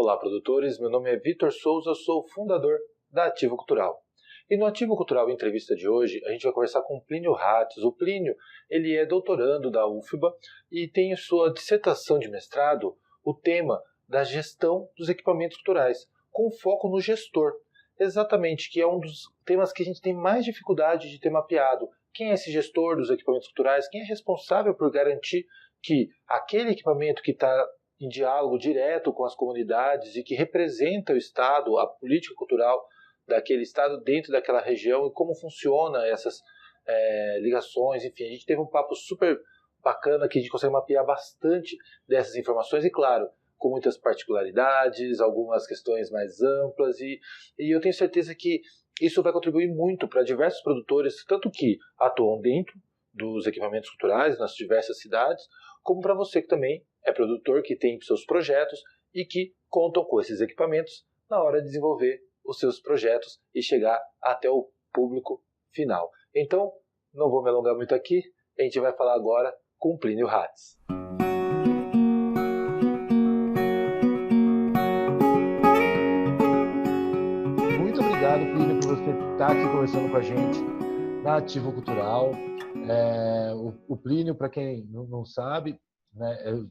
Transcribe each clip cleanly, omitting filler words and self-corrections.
Olá, produtores. Meu nome é Vitor Souza, sou fundador da Ativo Cultural. E no Ativo Cultural Entrevista de hoje, a gente vai conversar com o Plínio Ratz. O Plínio, ele é doutorando da UFBA e tem em sua dissertação de mestrado o tema da gestão dos equipamentos culturais, com foco no gestor. Exatamente, que é um dos temas que a gente tem mais dificuldade de ter mapeado. Quem é esse gestor dos equipamentos culturais? Quem é responsável por garantir que aquele equipamento que está em diálogo direto com as comunidades e que representa o Estado, a política cultural daquele Estado dentro daquela região e como funciona essas ligações. Enfim, a gente teve um papo super bacana que a gente consegue mapear bastante dessas informações e, claro, com muitas particularidades, algumas questões mais amplas e eu tenho certeza que isso vai contribuir muito para diversos produtores, tanto que atuam dentro dos equipamentos culturais nas diversas cidades, como para você que também é produtor, que tem seus projetos e que contam com esses equipamentos na hora de desenvolver os seus projetos e chegar até o público final. Então, não vou me alongar muito aqui, a gente vai falar agora com o Plínio Ratz. Muito obrigado, Plínio, por você estar aqui conversando com a gente na Ativo Cultural. O Plínio, para quem não sabe, né, eu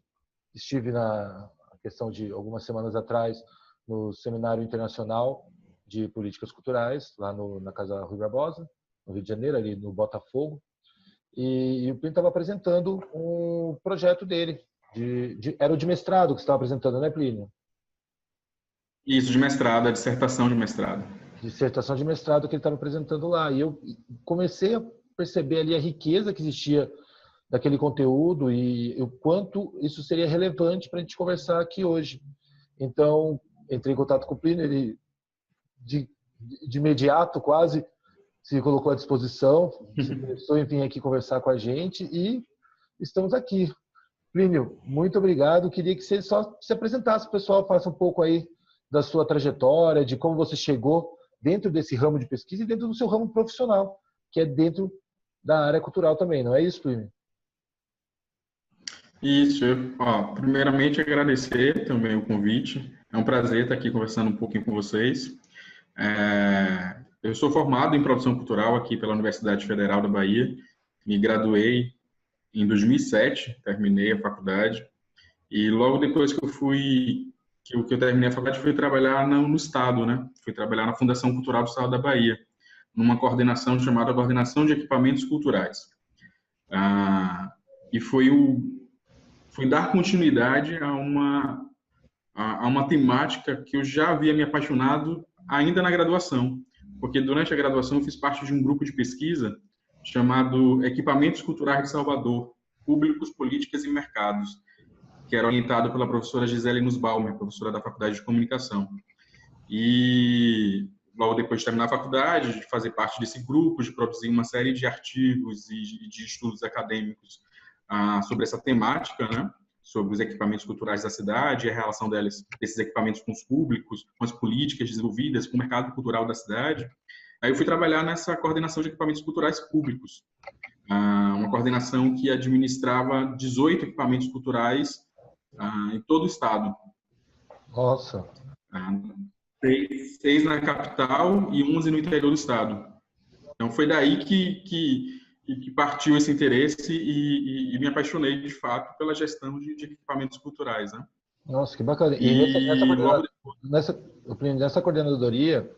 estive na questão de algumas semanas atrás no Seminário Internacional de Políticas Culturais, lá na Casa Rui Barbosa, no Rio de Janeiro, ali no Botafogo. E o Plínio estava apresentando um projeto dele. Era o de mestrado que você estava apresentando, né, Plínio? Isso, de mestrado, a dissertação de mestrado. Dissertação de mestrado que ele estava apresentando lá. E eu comecei a perceber ali a riqueza que existia daquele conteúdo e o quanto isso seria relevante para a gente conversar aqui hoje. Então, entrei em contato com o Plínio, ele de imediato quase se colocou à disposição, se interessou em vir aqui conversar com a gente e estamos aqui. Plínio, muito obrigado. Queria que você só se apresentasse, pessoal, faça um pouco aí da sua trajetória, de como você chegou dentro desse ramo de pesquisa e dentro do seu ramo profissional, que é dentro da área cultural também, não é isso, Plínio? Isso. Primeiramente agradecer também o convite. É um prazer estar aqui conversando um pouquinho com vocês. Eu sou formado em produção cultural aqui pela Universidade Federal da Bahia. Me graduei em 2007, terminei a faculdade. E logo depois que eu terminei a faculdade, fui trabalhar no Estado, né? Fui trabalhar na Fundação Cultural do Estado da Bahia, numa coordenação chamada Coordenação de Equipamentos Culturais. E foi dar continuidade a uma temática que eu já havia me apaixonado ainda na graduação, porque durante a graduação eu fiz parte de um grupo de pesquisa chamado Equipamentos Culturais de Salvador, Públicos, Políticas e Mercados, que era orientado pela professora Gisele Nussbaumer, professora da Faculdade de Comunicação. E logo depois de terminar a faculdade, de fazer parte desse grupo, de produzir uma série de artigos e de estudos acadêmicos sobre essa temática, né? Sobre os equipamentos culturais da cidade e a relação desses equipamentos com os públicos, com as políticas desenvolvidas, com o mercado cultural da cidade. Aí eu fui trabalhar nessa coordenação de equipamentos culturais públicos, uma coordenação que administrava 18 equipamentos culturais em todo o estado. Nossa! 6 na capital e 11 no interior do estado. Então foi daí que partiu esse interesse e me apaixonei, de fato, pela gestão de equipamentos culturais, né? Nossa, que bacana. Nessa coordenadoria,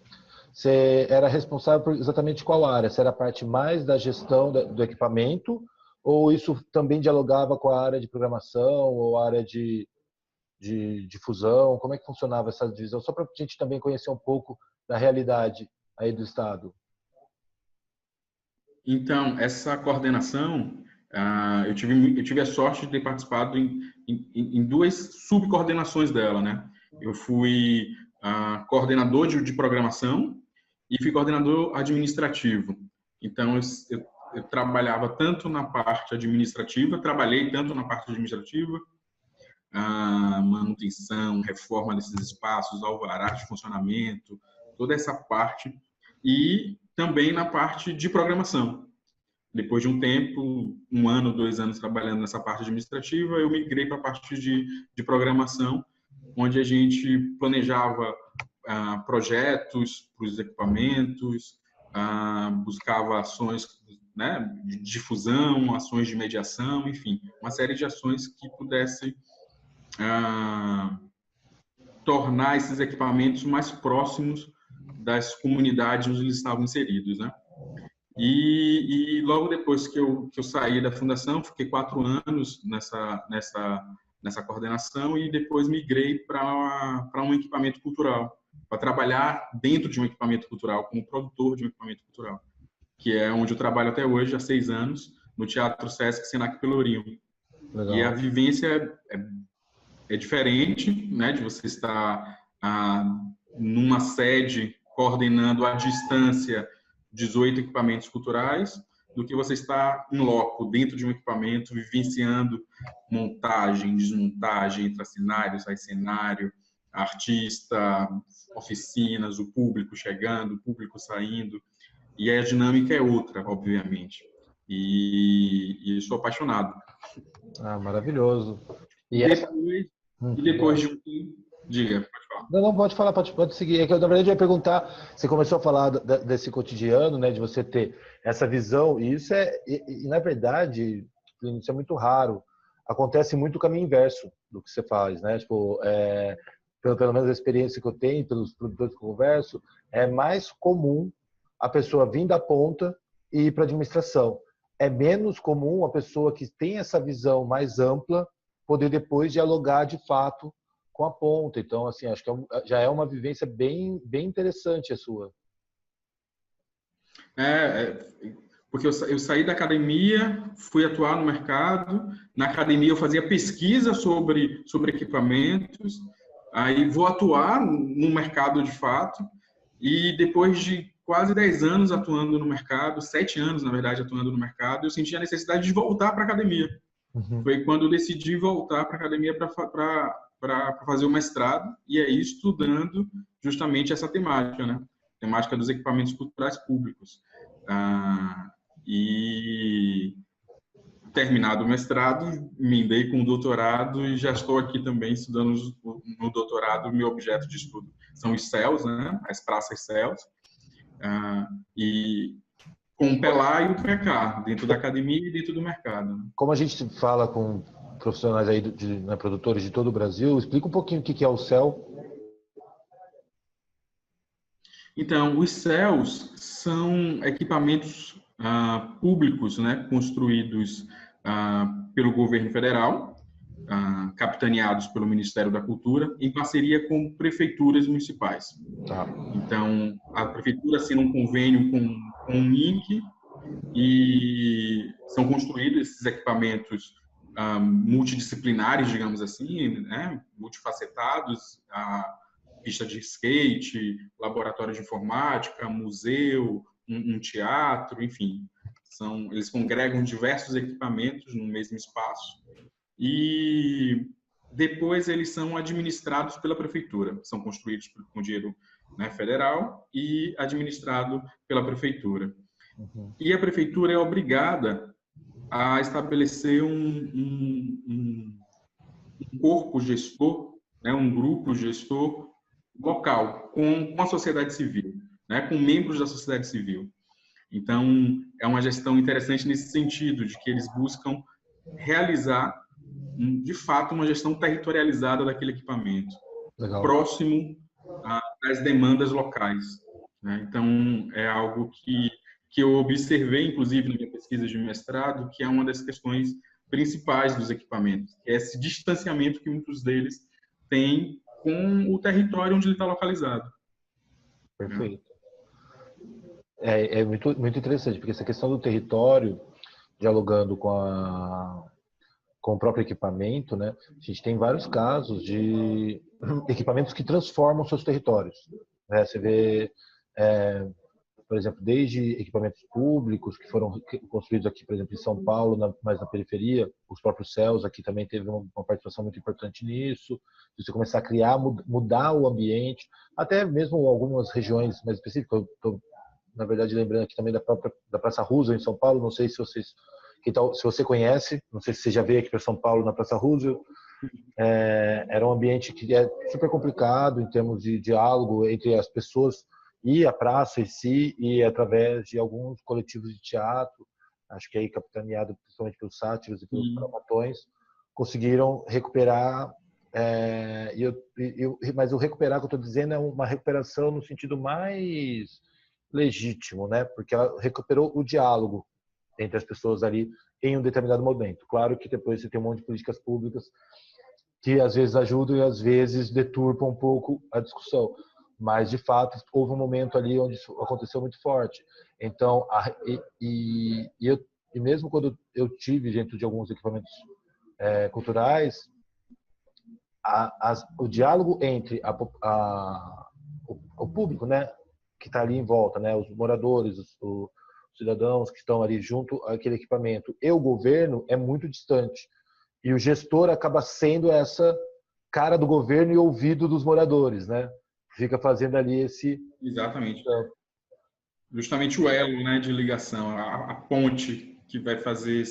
você era responsável por exatamente qual área? Você era a parte mais da gestão do equipamento ou isso também dialogava com a área de programação ou a área de difusão? Como é que funcionava essa divisão? Só para a gente também conhecer um pouco da realidade aí do Estado. Então, essa coordenação, eu tive a sorte de ter participado em 2 subcoordenações dela, né? Eu fui coordenador de programação e fui coordenador administrativo. Então, eu trabalhava tanto na parte administrativa, manutenção, reforma desses espaços, alvará de funcionamento, toda essa parte, e também na parte de programação. Depois de um tempo, 1 ano, 2 anos trabalhando nessa parte administrativa, eu migrei para a parte de programação, onde a gente planejava projetos para os equipamentos, buscava ações, né, de difusão, ações de mediação, enfim, uma série de ações que pudessem tornar esses equipamentos mais próximos das comunidades onde eles estavam inseridos, né? E logo depois que eu saí da fundação, fiquei 4 anos nessa coordenação e depois migrei para um equipamento cultural, para trabalhar dentro de um equipamento cultural, como produtor de um equipamento cultural, que é onde eu trabalho até hoje, há 6 anos, no Teatro Sesc Senac Pelourinho. Legal. E a vivência é diferente, né, de você estar numa sede coordenando à distância 18 equipamentos culturais, do que você estar em loco, dentro de um equipamento, vivenciando montagem, desmontagem, entra cenário, sai cenário, artista, oficinas, o público chegando, o público saindo, e a dinâmica é outra, obviamente. E eu sou apaixonado. Maravilhoso. Depois de um tempo... Diga, pode falar. Não, pode falar, pode seguir. É que eu, na verdade, eu ia perguntar, você começou a falar desse cotidiano, né, de você ter essa visão, e isso na verdade, isso é muito raro. Acontece muito o caminho inverso do que você faz, né? Tipo, pelo menos a experiência que eu tenho, pelos produtores que eu converso, é mais comum a pessoa vir da ponta e ir para a administração. É menos comum a pessoa que tem essa visão mais ampla poder depois dialogar de fato com a ponta. Então, assim, acho que já é uma vivência bem interessante a sua. Porque eu saí da academia, fui atuar no mercado. Na academia eu fazia pesquisa sobre equipamentos, aí vou atuar no mercado de fato, e depois de quase 10 anos atuando no mercado, 7 anos, na verdade, atuando no mercado, eu senti a necessidade de voltar para a academia. Uhum. Foi quando eu decidi voltar para a academia para fazer o mestrado, e aí estudando justamente essa temática, né? Temática dos equipamentos culturais públicos. E terminado o mestrado, emendei com o doutorado e já estou aqui também estudando no doutorado. Meu objeto de estudo são os CELs, né? As praças CELs, e com o PELA e o PK, dentro da academia e dentro do mercado. Como a gente fala com profissionais aí, né, produtores de todo o Brasil, explica um pouquinho o que é o CEL. Então, os CELs são equipamentos públicos, né, construídos pelo governo federal, capitaneados pelo Ministério da Cultura, em parceria com prefeituras municipais. Tá. Então, a prefeitura assina um convênio com o MINC e são construídos esses equipamentos multidisciplinares, digamos assim, né, multifacetados, pista de skate, laboratório de informática, museu, um teatro, enfim. Eles congregam diversos equipamentos no mesmo espaço e depois eles são administrados pela prefeitura. São construídos com dinheiro, né, federal e administrado pela prefeitura. Uhum. E a prefeitura é obrigada a estabelecer um corpo gestor, né, um grupo gestor local, com a sociedade civil, né, com membros da sociedade civil. Então, é uma gestão interessante nesse sentido, de que eles buscam realizar, de fato, uma gestão territorializada daquele equipamento, Legal. próximo às demandas locais, né? Então, é algo que eu observei, inclusive, na minha pesquisa de mestrado, que é uma das questões principais dos equipamentos, que é esse distanciamento que muitos deles têm com o território onde ele está localizado. Perfeito. É muito interessante, porque essa questão do território, dialogando com o próprio equipamento, né? A gente tem vários casos de equipamentos que transformam seus territórios, né? Você vê, por exemplo, desde equipamentos públicos que foram construídos aqui, por exemplo, em São Paulo, mais na periferia, os próprios CELs aqui também teve uma participação muito importante nisso. Você começar a criar, mudar o ambiente, até mesmo algumas regiões mais específicas. Eu estou, na verdade, lembrando aqui também da Praça Roosevelt em São Paulo. Não sei se se você conhece, não sei se você já veio aqui para São Paulo na Praça Roosevelt. Era um ambiente que é super complicado em termos de diálogo entre as pessoas e a praça em si, e através de alguns coletivos de teatro, acho que aí capitaneado principalmente pelos sátiros e pelos dramatões, conseguiram recuperar. Mas o recuperar que eu estou dizendo é uma recuperação no sentido mais legítimo, né? Porque ela recuperou o diálogo entre as pessoas ali em um determinado momento. Claro que depois você tem um monte de políticas públicas que às vezes ajudam e às vezes deturpam um pouco a discussão. Mas, de fato, houve um momento ali onde isso aconteceu muito forte. Então, e mesmo quando eu tive dentro de alguns equipamentos culturais, o diálogo entre o público, né, que está ali em volta, né, os moradores, os cidadãos que estão ali junto àquele equipamento, e o governo é muito distante. E o gestor acaba sendo essa cara do governo e ouvido dos moradores, né? Fica fazendo ali esse... Exatamente. Justamente o elo, né, de ligação, a ponte que vai fazer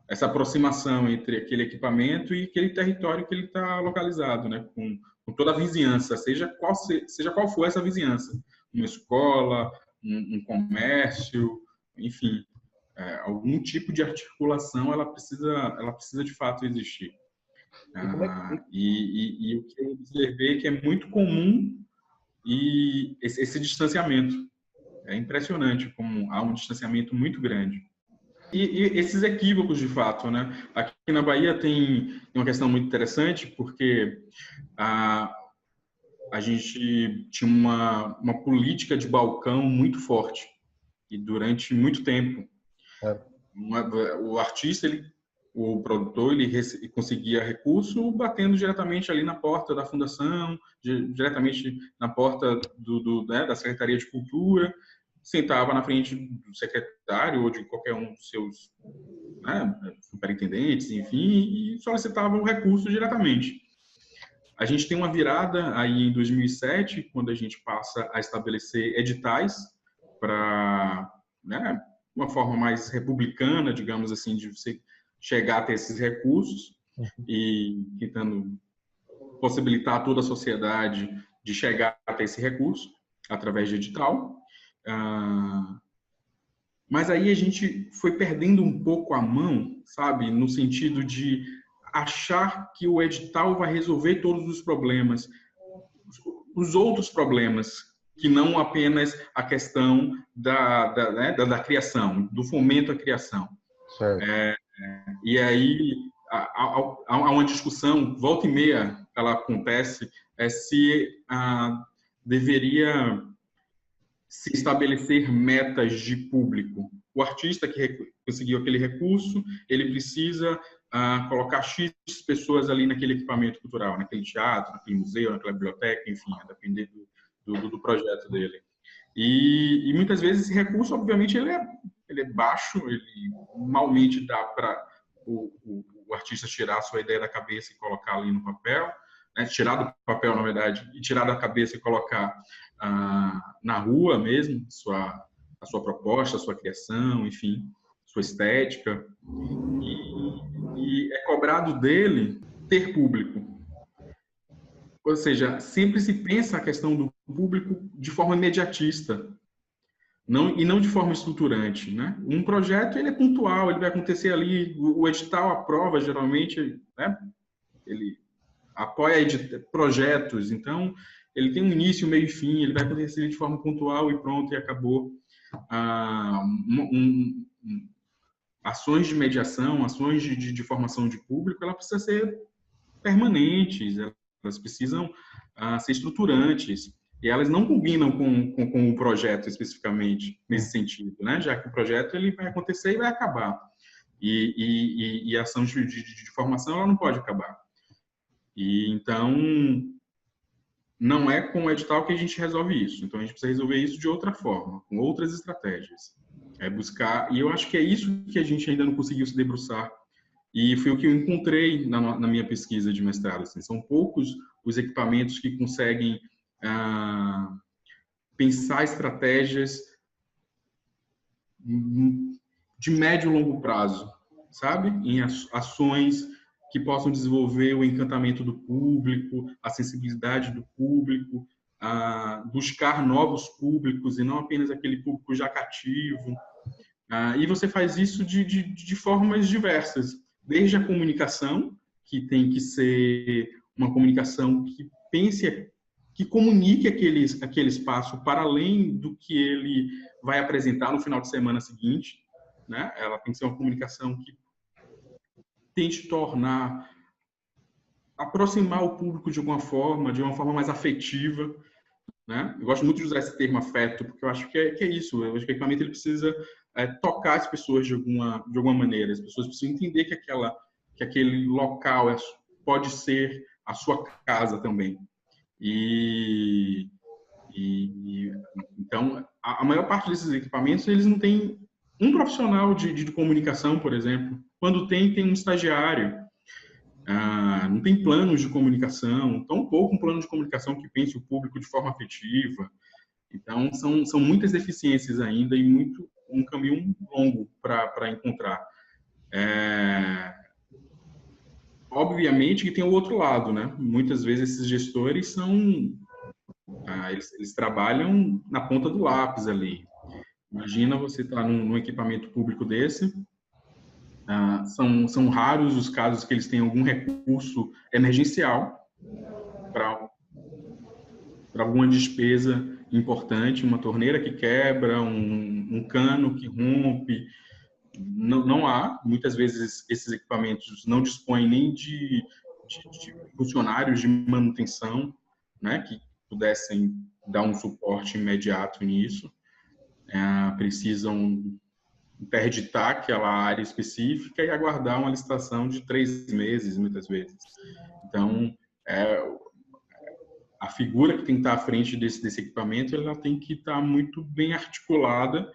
essa aproximação entre aquele equipamento e aquele território que ele está localizado, né, com toda a vizinhança, seja qual for essa vizinhança, uma escola, um comércio, enfim, algum tipo de articulação ela precisa de fato existir. E o que eu observei é que é muito comum esse distanciamento. É impressionante como há um distanciamento muito grande. E esses equívocos, de fato, né? Aqui na Bahia tem uma questão muito interessante, porque a gente tinha uma política de balcão muito forte, e durante muito tempo. O artista, o produtor, ele conseguia recurso batendo diretamente ali na porta da fundação, diretamente na porta da Secretaria de Cultura, sentava na frente do secretário ou de qualquer um dos seus, né, superintendentes, enfim, e solicitava o recurso diretamente. A gente tem uma virada aí em 2007, quando a gente passa a estabelecer editais para, né, uma forma mais republicana, digamos assim, de você chegar a ter esses recursos e tentando possibilitar a toda a sociedade de chegar a ter esse recurso através de edital. Mas aí a gente foi perdendo um pouco a mão, sabe? No sentido de achar que o edital vai resolver todos os problemas. Os outros problemas, que não apenas a questão da criação, do fomento à criação. E aí há uma discussão, volta e meia ela acontece, se deveria se estabelecer metas de público. O artista que conseguiu aquele recurso, ele precisa colocar X pessoas ali naquele equipamento cultural, naquele teatro, naquele museu, naquela biblioteca, enfim, a depender do projeto dele. E muitas vezes esse recurso, obviamente, ele é baixo, ele malmente dá para o artista tirar a sua ideia da cabeça e colocar ali no papel, né? Tirar do papel, na verdade, e tirar da cabeça e colocar na rua mesmo, a sua proposta, a sua criação, enfim, sua estética. E é cobrado dele ter público. Ou seja, sempre se pensa a questão do público de forma imediatista, e não de forma estruturante, né? Um projeto, ele é pontual, ele vai acontecer ali, o edital aprova, geralmente, né? Ele apoia projetos, então ele tem um início, meio e fim, ele vai acontecer de forma pontual e pronto, e acabou. Ações de mediação, ações de formação de público, ela precisa ser permanentes, elas precisam ser estruturantes, e elas não combinam com o projeto especificamente, nesse sentido, né? Já que o projeto ele vai acontecer e vai acabar, e a ação de formação ela não pode acabar. E então, não é com o edital que a gente resolve isso. Então, a gente precisa resolver isso de outra forma, com outras estratégias. É buscar, e eu acho que é isso que a gente ainda não conseguiu se debruçar. E foi o que eu encontrei na minha pesquisa de mestrado. Assim, são poucos os equipamentos que conseguem pensar estratégias de médio e longo prazo, sabe? Em ações que possam desenvolver o encantamento do público, a sensibilidade do público, buscar novos públicos e não apenas aquele público já cativo. E você faz isso de formas diversas, desde a comunicação, que tem que ser uma comunicação que pense, que comunique aquele espaço para além do que ele vai apresentar no final de semana seguinte, né? Ela tem que ser uma comunicação que tente aproximar o público de uma forma mais afetiva, né? Eu gosto muito de usar esse termo afeto, porque eu acho que é isso. Eu acho que o equipamento ele precisa tocar as pessoas de alguma maneira. As pessoas precisam entender que aquele local pode ser a sua casa também. Então, a maior parte desses equipamentos, eles não têm um profissional de comunicação, por exemplo. Quando tem um estagiário. Não tem planos de comunicação, tão pouco um plano de comunicação que pense o público de forma afetiva. Então, são muitas deficiências ainda e um caminho longo para encontrar. Obviamente que tem o outro lado, né? Muitas vezes esses gestores eles trabalham na ponta do lápis ali. Imagina você estar num equipamento público desse. São raros os casos que eles têm algum recurso emergencial para alguma despesa importante, uma torneira que quebra, um cano que rompe. Não há. Muitas vezes esses equipamentos não dispõem nem de funcionários de manutenção, né, que pudessem dar um suporte imediato nisso. Precisam interditar aquela área específica e aguardar uma licitação de 3 meses, muitas vezes. Então, a figura que tem que estar à frente desse equipamento, ela tem que estar muito bem articulada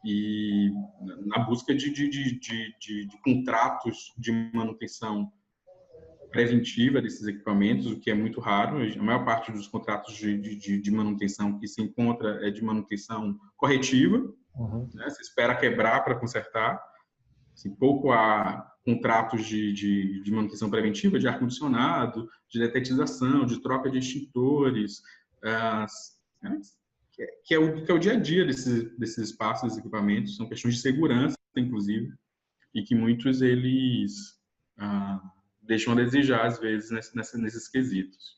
e na busca de contratos de manutenção preventiva desses equipamentos, o que é muito raro. A maior parte dos contratos de manutenção que se encontra é de manutenção corretiva. Né? Você espera quebrar para consertar. Assim, pouco há contratos de manutenção preventiva, de ar-condicionado, de detetização, de troca de extintores, que é o dia a dia desses espaços, desses equipamentos. São questões de segurança, inclusive, e que muitos eles deixam a desejar, às vezes, nesses quesitos.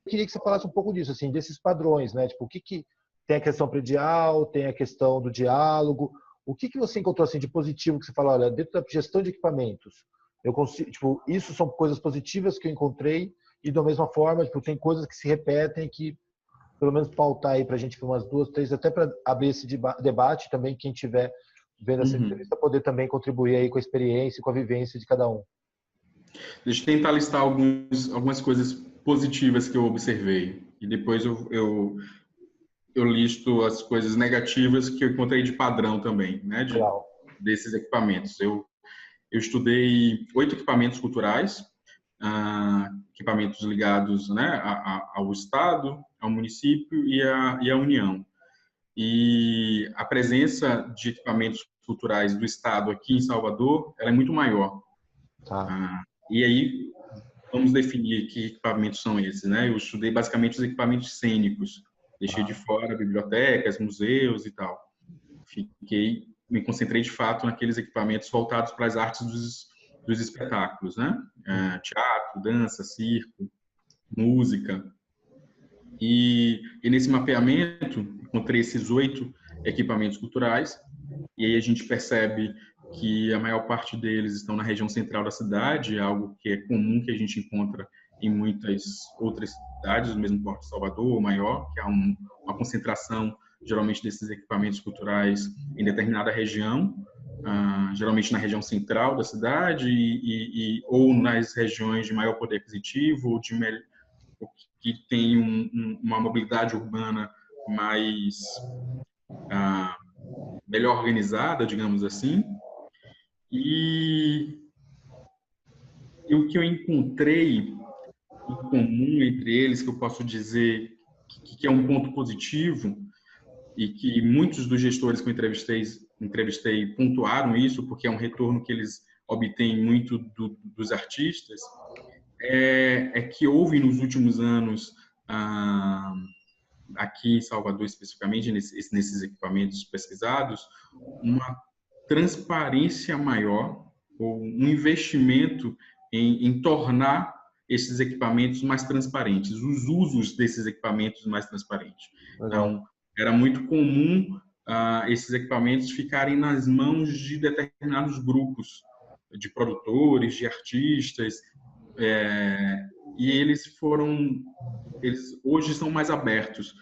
Eu queria que você falasse um pouco disso, assim, desses padrões, né? Tipo, o que tem a questão predial, tem a questão do diálogo. O que você encontrou assim de positivo que você fala, olha, dentro da gestão de equipamentos, eu consigo, tipo, isso são coisas positivas que eu encontrei e da mesma forma, tipo, tem coisas que se repetem que pelo menos pautar aí para a gente por umas 2, 3, até para abrir esse debate também, quem estiver vendo essa entrevista poder também contribuir aí com a experiência e com a vivência de cada um. Deixa eu tentar listar algumas coisas positivas que eu observei e depois eu listo as coisas negativas que eu encontrei de padrão também, né, desses equipamentos. Eu estudei 8 equipamentos culturais, equipamentos ligados, né, ao Estado, ao município e à União. E a presença de equipamentos culturais do Estado aqui em Salvador, ela é muito maior. E aí, vamos definir que equipamentos são esses, né? Eu estudei basicamente os equipamentos cênicos, deixei de fora bibliotecas, museus e tal. Me concentrei de fato naqueles equipamentos voltados para as artes dos espetáculos, né? Teatro, dança, circo, música. E nesse mapeamento, encontrei esses 8 equipamentos culturais, e aí a gente percebe que a maior parte deles estão na região central da cidade, algo que é comum que a gente encontra em muitas outras cidades, do mesmo porte de Salvador ou maior, que há uma concentração, geralmente, desses equipamentos culturais em determinada região, geralmente na região central da cidade ou nas regiões de maior poder aquisitivo, ou que tem uma mobilidade urbana mais melhor organizada, digamos assim. E o que eu encontrei em comum entre eles, que eu posso dizer que é um ponto positivo, e que muitos dos gestores que eu entrevistei pontuaram isso, porque é um retorno que eles obtém muito dos artistas, é que houve nos últimos anos, aqui em Salvador especificamente, nesses equipamentos pesquisados, uma transparência maior, ou um investimento em tornar esses equipamentos mais transparentes, os usos desses equipamentos mais transparentes. Legal. Então, era muito comum esses equipamentos ficarem nas mãos de determinados grupos de produtores, de artistas, e eles hoje são mais abertos,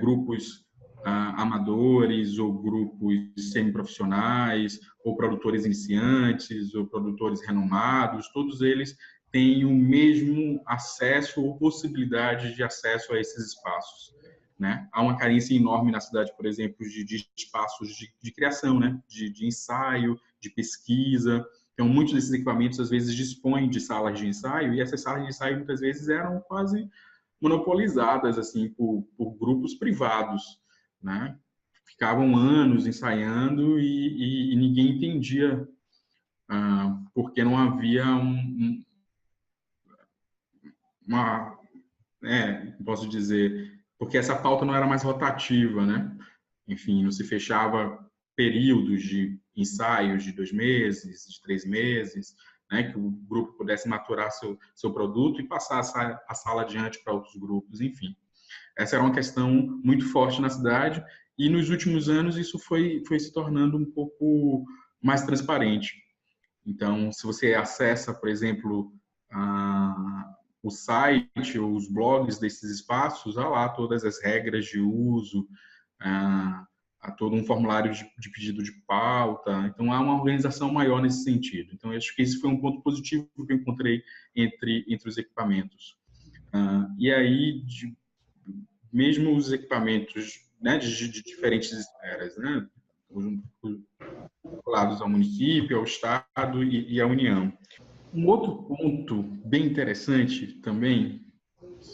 grupos amadores ou grupos semiprofissionais ou produtores iniciantes ou produtores renomados, todos eles têm o mesmo acesso ou possibilidade de acesso a esses espaços, né? Há uma carência enorme na cidade, por exemplo, de espaços de criação, né? De ensaio, de pesquisa. Então, muitos desses equipamentos, às vezes, dispõem de salas de ensaio, e essas salas de ensaio, muitas vezes, eram quase monopolizadas assim, por grupos privados, né? Ficavam anos ensaiando e ninguém entendia porque não havia posso dizer, porque essa pauta não era mais rotativa, né? Enfim, não se fechava períodos de ensaios de 2 meses, de 3 meses, né? Que o grupo pudesse maturar seu produto e passar a sala adiante para outros grupos, enfim. Essa era uma questão muito forte na cidade e nos últimos anos isso foi se tornando um pouco mais transparente. Então, se você acessa, por exemplo, o site ou os blogs desses espaços, há lá todas as regras de uso, há todo um formulário de pedido de pauta. Então, há uma organização maior nesse sentido. Então, eu acho que esse foi um ponto positivo que eu encontrei entre os equipamentos. E aí, mesmo os equipamentos, né, de diferentes esferas, né, vinculados ao município, ao Estado e à União. Um outro ponto bem interessante também,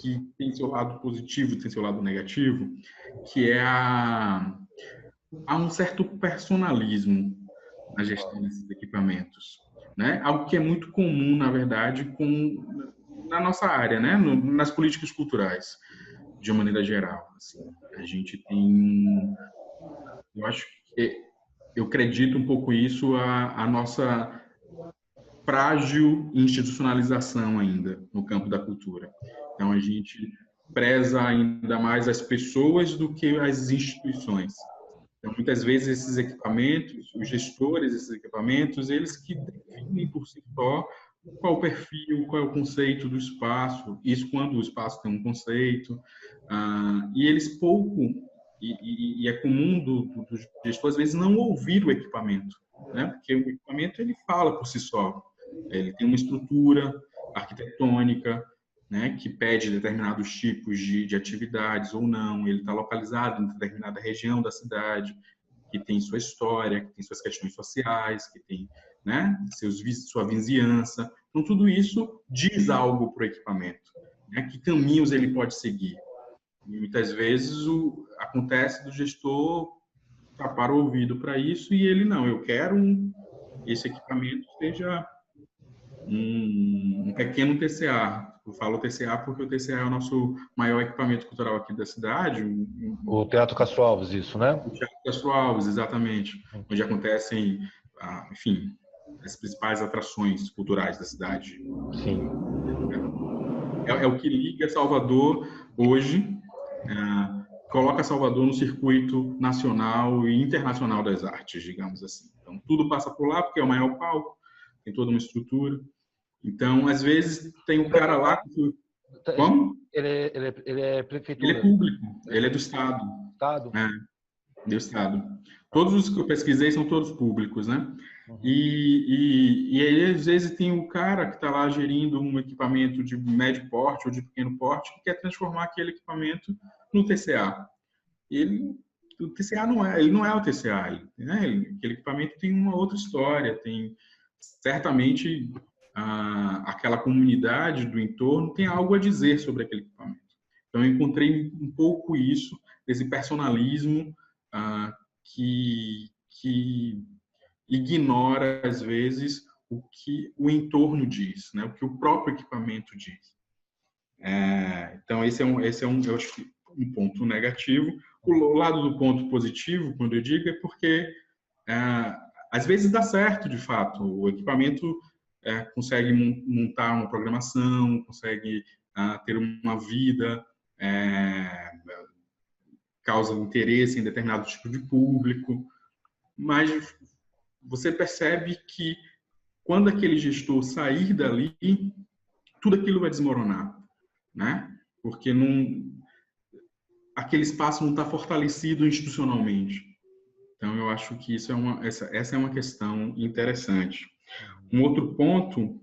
que tem seu lado positivo, tem seu lado negativo, que é há um certo personalismo na gestão desses equipamentos, né? Algo que é muito comum, na verdade, na nossa área, né? Nas políticas culturais, de uma maneira geral. Assim, a gente tem, eu acredito um pouco isso, a nossa frágil institucionalização ainda no campo da cultura. Então, a gente preza ainda mais as pessoas do que as instituições. Então, muitas vezes, esses equipamentos, os gestores desses equipamentos, eles que definem por si só qual o perfil, qual é o conceito do espaço, isso quando o espaço tem um conceito, e eles e é comum do gestor, às vezes, não ouvir o equipamento, né? Porque o equipamento, ele fala por si só, ele tem uma estrutura arquitetônica, né, que pede determinados tipos de atividades ou não, ele está localizado em determinada região da cidade, que tem sua história, que tem suas questões sociais, que tem, né, sua vizinhança. Então, tudo isso diz algo para o equipamento, né, que caminhos ele pode seguir. E muitas vezes acontece do gestor tapar o ouvido para isso e ele não, eu quero esse equipamento seja um pequeno TCA. Eu falo TCA porque o TCA é o nosso maior equipamento cultural aqui da cidade. O Teatro Castro Alves, isso, né? O Teatro Castro Alves, exatamente. Onde acontecem, enfim, as principais atrações culturais da cidade. Sim. É o que liga Salvador hoje, coloca Salvador no circuito nacional e internacional das artes, digamos assim. Então, tudo passa por lá porque é o maior palco, tem toda uma estrutura. Então, às vezes, tem um cara lá... Como? Ele é prefeitura. Ele é público, ele é do Estado. Estado? Do Estado. Todos os que eu pesquisei são todos públicos, né? Uhum. E aí, às vezes, tem um cara que está lá gerindo um equipamento de médio porte ou de pequeno porte que quer transformar aquele equipamento no TCA. O TCA ele não é o TCA, né? Aquele equipamento tem uma outra história, tem certamente aquela comunidade do entorno tem algo a dizer sobre aquele equipamento. Então, eu encontrei um pouco isso, desse personalismo que ignora, às vezes, o que o entorno diz, né? O que o próprio equipamento diz. Então, esse é eu acho que um ponto negativo. O lado do ponto positivo, quando eu digo, é porque às vezes dá certo, de fato. O equipamento consegue montar uma programação, consegue ter uma vida, causa interesse em determinado tipo de público, mas você percebe que quando aquele gestor sair dali, tudo aquilo vai desmoronar, né? Porque aquele espaço não está fortalecido institucionalmente. Então, eu acho que essa é uma questão interessante. Um outro ponto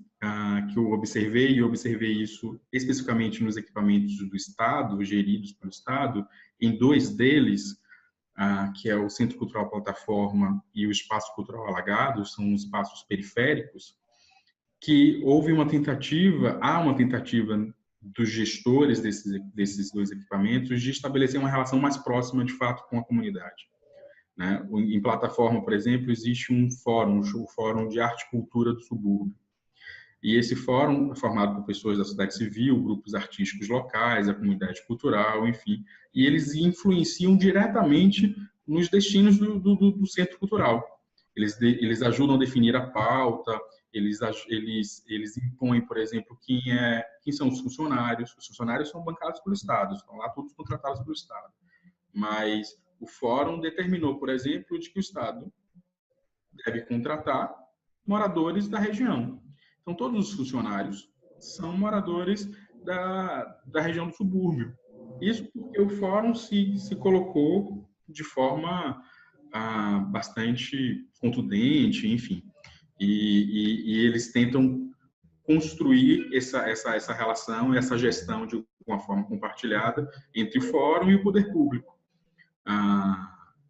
que eu observei, e eu observei isso especificamente nos equipamentos do Estado, geridos pelo Estado, em 2 deles, que é o Centro Cultural Plataforma e o Espaço Cultural Alagado, são espaços periféricos, que há uma tentativa dos gestores desses 2 equipamentos de estabelecer uma relação mais próxima, de fato, com a comunidade. Né? Em Plataforma, por exemplo, existe um fórum, o Fórum de Arte e Cultura do Subúrbio. E esse fórum é formado por pessoas da sociedade civil, grupos artísticos locais, a comunidade cultural, enfim. E eles influenciam diretamente nos destinos do centro cultural. Eles ajudam a definir a pauta, eles impõem, por exemplo, quem são os funcionários. Os funcionários são bancados pelo Estado, estão lá todos contratados pelo Estado. Mas o fórum determinou, por exemplo, de que o Estado deve contratar moradores da região. Então, todos os funcionários são moradores da região do subúrbio. Isso porque o fórum se colocou de forma bastante contundente, enfim. E eles tentam construir essa relação, essa gestão de uma forma compartilhada entre o fórum e o poder público.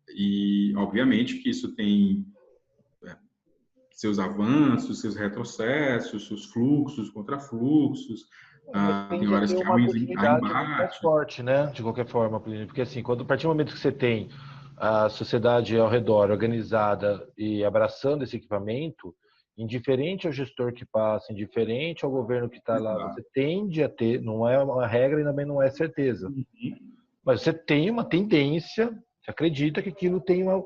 E, obviamente, que isso tem seus avanços, seus retrocessos, seus fluxos, contrafluxos. Tem horas que há embate mais forte, né? De qualquer forma, porque assim, a partir do momento que você tem a sociedade ao redor organizada e abraçando esse equipamento, indiferente ao gestor que passa, indiferente ao governo que está lá, você tende a ter, não é uma regra e também não é certeza, mas você tem uma tendência, você acredita que aquilo tem uma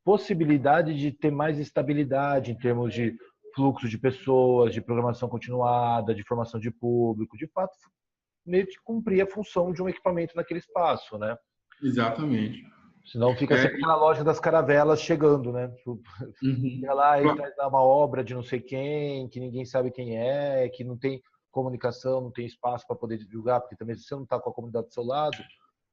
possibilidade de ter mais estabilidade em termos de fluxo de pessoas, de programação continuada, de formação de público, de fato, meio que cumprir a função de um equipamento naquele espaço, né? Exatamente. Senão fica sempre aquela lógica das caravelas chegando, né? Chega lá e traz uma obra de não sei quem, que ninguém sabe quem é, que não tem comunicação, não tem espaço para poder divulgar, porque também se você não está com a comunidade do seu lado,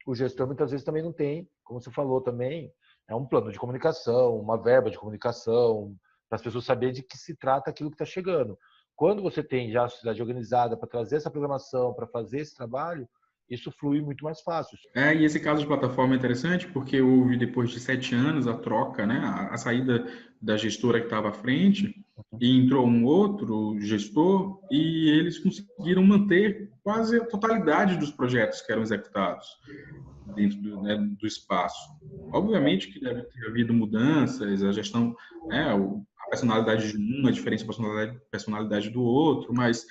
o gestor muitas vezes também não tem, como você falou também, é um plano de comunicação, uma verba de comunicação, para as pessoas saberem de que se trata aquilo que está chegando. Quando você tem já a sociedade organizada para trazer essa programação, para fazer esse trabalho, isso flui muito mais fácil. E esse caso de plataforma é interessante porque houve, depois de 7 anos, a troca, né, a saída da gestora que estava à frente, e entrou um outro gestor, e eles conseguiram manter quase a totalidade dos projetos que eram executados dentro do espaço. Obviamente que deve ter havido mudanças, a gestão, a personalidade de um, a diferença da personalidade do outro, mas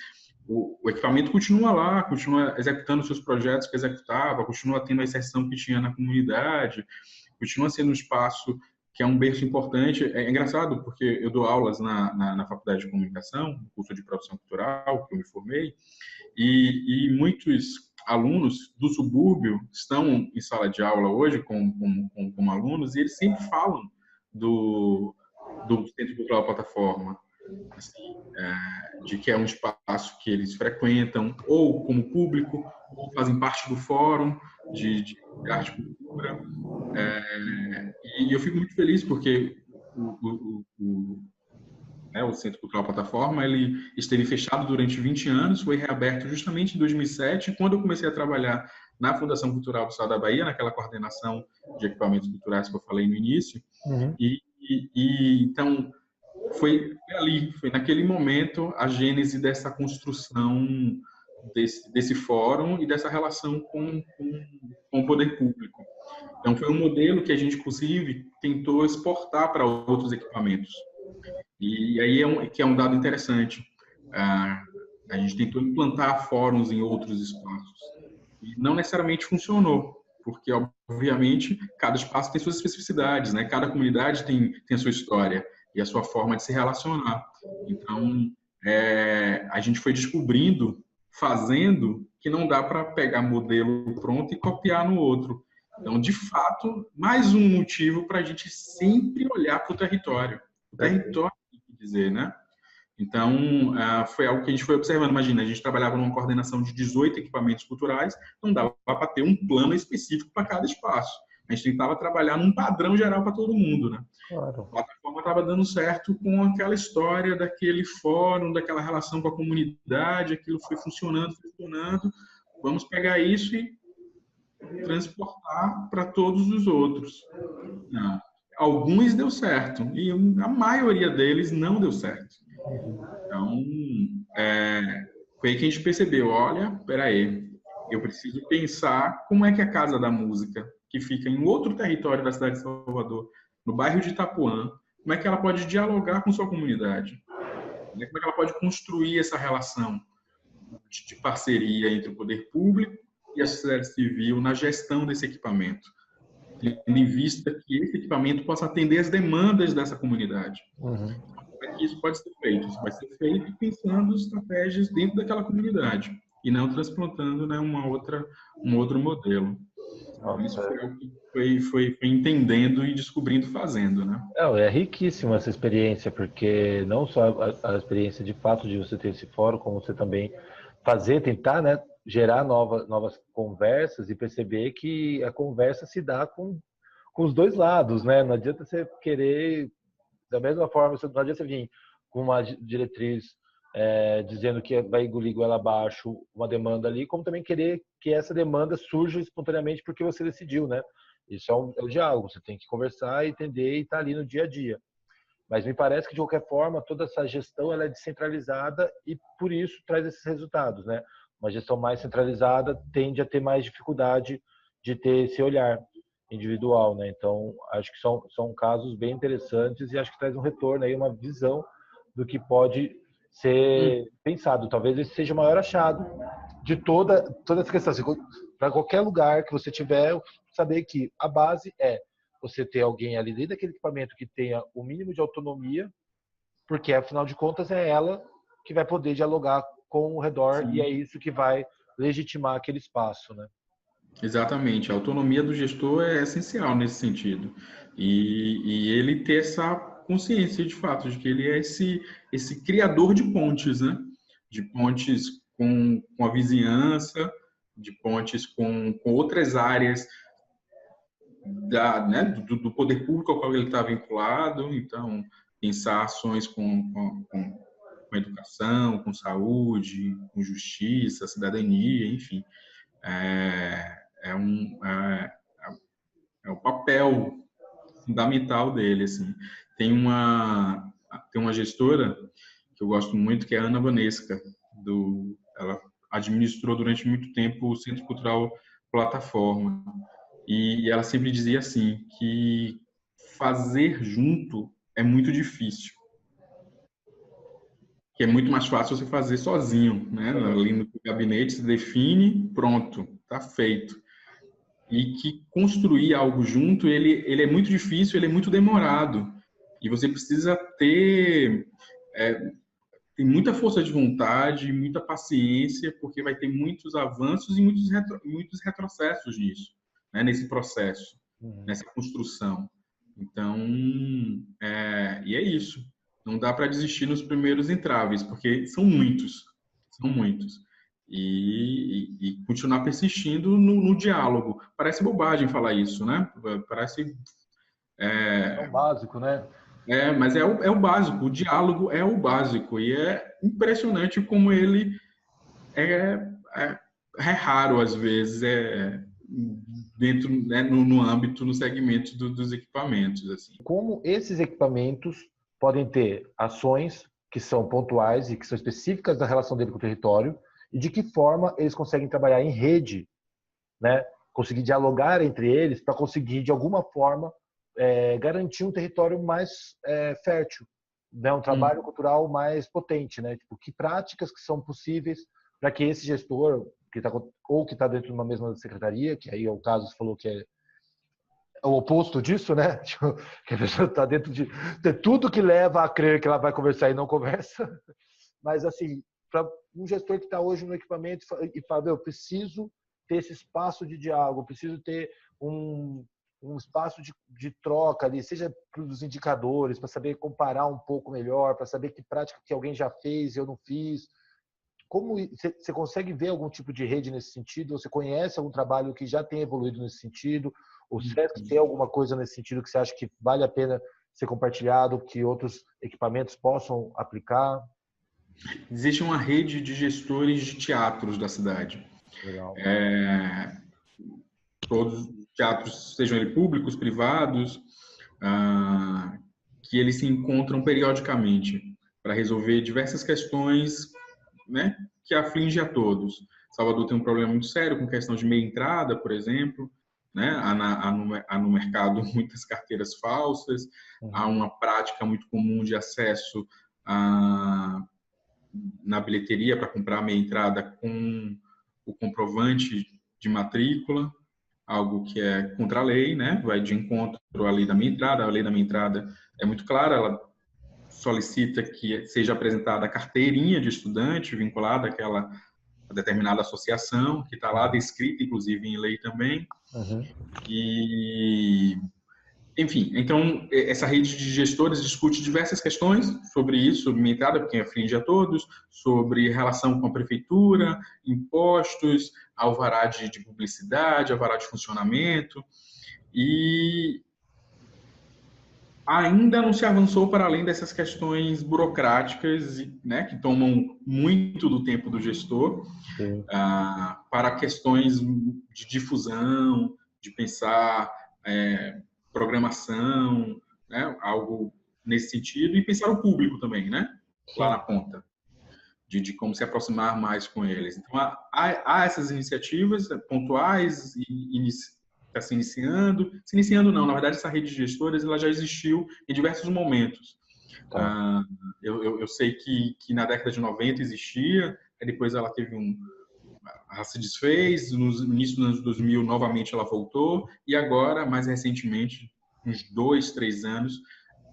o equipamento continua lá, continua executando seus projetos que executava, continua tendo a inserção que tinha na comunidade, continua sendo um espaço que é um berço importante. É engraçado, porque eu dou aulas na Faculdade de Comunicação, no curso de Produção Cultural, que eu me formei, e muitos alunos do subúrbio estão em sala de aula hoje como alunos, e eles sempre falam do Centro Cultural Plataforma, assim, de que é um espaço que eles frequentam ou como público, ou fazem parte do fórum de arte e cultura. E eu fico muito feliz porque o Centro Cultural Plataforma ele esteve fechado durante 20 anos, foi reaberto justamente em 2007, quando eu comecei a trabalhar na Fundação Cultural do Estado da Bahia, naquela coordenação de equipamentos culturais que eu falei no início. Então, foi naquele momento a gênese dessa construção desse fórum e dessa relação com o poder público. Então, foi um modelo que a gente, inclusive, tentou exportar para outros equipamentos. E aí que é um dado interessante. Ah, a gente tentou implantar fóruns em outros espaços e não necessariamente funcionou, porque, obviamente, cada espaço tem suas especificidades, né? Cada comunidade tem a sua história e a sua forma de se relacionar. Então, a gente foi descobrindo, fazendo, que não dá para pegar modelo pronto e copiar no outro. Então, de fato, mais um motivo para a gente sempre olhar para o território. O território, quer dizer, né? Então, foi algo que a gente foi observando. Imagina, a gente trabalhava numa coordenação de 18 equipamentos culturais, não dava para ter um plano específico para cada espaço. A gente tentava trabalhar num padrão geral para todo mundo, né? Claro. A plataforma estava dando certo com aquela história daquele fórum, daquela relação com a comunidade, aquilo foi funcionando, funcionando. Vamos pegar isso e transportar para todos os outros. Não. Alguns deu certo e a maioria deles não deu certo. Então, foi aí que a gente percebeu, olha, peraí, eu preciso pensar como é que a Casa da Música, que fica em outro território da cidade de Salvador, no bairro de Itapuã, como é que ela pode dialogar com sua comunidade? Como é que ela pode construir essa relação de parceria entre o poder público e a sociedade civil na gestão desse equipamento, tendo em vista que esse equipamento possa atender as demandas dessa comunidade. Uhum. Isso pode ser feito. Isso vai ser feito pensando estratégias dentro daquela comunidade e não transplantando, né, um outro modelo. Isso foi algo que foi entendendo e descobrindo fazendo, né? É riquíssima essa experiência, porque não só a experiência de fato de você ter esse fórum, como você também tentar, né, gerar novas conversas e perceber que a conversa se dá com os dois lados, né? Não adianta você querer, da mesma forma, não adianta você vir com uma diretriz dizendo que vai engolir goela abaixo uma demanda ali, como também querer que essa demanda surja espontaneamente porque você decidiu, né? Isso é o diálogo, você tem que conversar, entender e estar ali no dia a dia. Mas me parece que, de qualquer forma, toda essa gestão ela é descentralizada e, por isso, traz esses resultados, né? Uma gestão mais centralizada tende a ter mais dificuldade de ter esse olhar individual, né? Então, acho que são casos bem interessantes e acho que traz um retorno aí, uma visão do que pode ser pensado. Talvez esse seja o maior achado de toda essa questão. Para qualquer lugar que você tiver, saber que a base é você ter alguém ali dentro daquele equipamento que tenha o mínimo de autonomia, porque afinal de contas é ela que vai poder dialogar com o redor. Sim. E é isso que vai legitimar aquele espaço, né? Exatamente. A autonomia do gestor é essencial nesse sentido. E ele ter essa consciência, de fato, de que ele é esse criador de pontes, né? De pontes com a vizinhança, de pontes com outras áreas né, do poder público ao qual ele está vinculado. Então, pensar ações com educação, com saúde, com justiça, cidadania, enfim. É o papel fundamental dele, assim. Tem uma gestora que eu gosto muito, que é a Ana Vanesca, ela administrou durante muito tempo o Centro Cultural Plataforma, e ela sempre dizia assim, que fazer junto é muito difícil, que é muito mais fácil você fazer sozinho, né? Ali no gabinete, se define, pronto, tá feito. E que construir algo junto, ele é muito difícil, ele é muito demorado. E você precisa ter tem muita força de vontade, muita paciência, porque vai ter muitos avanços e muitos retrocessos nisso, né? Nesse processo, nessa construção. Então, e é isso. Não dá para desistir nos primeiros entraves, porque são muitos. E continuar persistindo no diálogo. Parece bobagem falar isso, né? Parece... É o básico, né? Mas é o básico. O diálogo é o básico. E é impressionante como ele é raro, às vezes, dentro, né, no âmbito, no segmento dos equipamentos. Assim. Como esses equipamentos podem ter ações que são pontuais e que são específicas da relação dele com o território, e de que forma eles conseguem trabalhar em rede, né? Conseguir dialogar entre eles para conseguir, de alguma forma, garantir um território mais fértil, né, um trabalho cultural mais potente, né? Tipo, que práticas que são possíveis para que esse gestor que está dentro de uma mesma secretaria, que aí é o caso, você falou que é o oposto disso, né? Tipo, que a pessoa está dentro de tudo que leva a crer que ela vai conversar e não conversa. Mas, assim, para um gestor que está hoje no equipamento e fala, eu preciso ter esse espaço de diálogo, preciso ter um espaço de troca ali, seja para os indicadores, para saber comparar um pouco melhor, para saber que prática que alguém já fez e eu não fiz. Como você consegue ver algum tipo de rede nesse sentido? Você conhece algum trabalho que já tem evoluído nesse sentido? O SESC tem alguma coisa nesse sentido que você acha que vale a pena ser compartilhado, que outros equipamentos possam aplicar? Existe uma rede de gestores de teatros da cidade. Legal. Todos os teatros, sejam eles públicos, privados, que eles se encontram periodicamente para resolver diversas questões, né, que afligem a todos. Salvador tem um problema muito sério com questão de meia entrada, por exemplo, né? Há no mercado muitas carteiras falsas, há uma prática muito comum de acesso na bilheteria para comprar meia entrada com o comprovante de matrícula, algo que é contra a lei, né? Vai de encontro à lei da meia entrada. A lei da meia entrada é muito clara, ela solicita que seja apresentada a carteirinha de estudante vinculada àquela determinada associação, que está lá descrita, inclusive, em lei também. E, enfim, então, essa rede de gestores discute diversas questões sobre isso, sobre minha entrada, porque aflige a todos, sobre relação com a prefeitura, impostos, alvará de publicidade, alvará de funcionamento, e ainda não se avançou para além dessas questões burocráticas, né, que tomam muito do tempo do gestor, para questões de difusão, de pensar programação, né, algo nesse sentido, e pensar o público também, né, lá na ponta, de como se aproximar mais com eles. Então, há essas iniciativas pontuais e está se iniciando não, na verdade essa rede de gestores ela já existiu em diversos momentos. Eu sei que na década de 90 existia, depois ela teve ela se desfez, no início dos anos 2000 novamente ela voltou, e agora, mais recentemente, uns 2, 3 anos,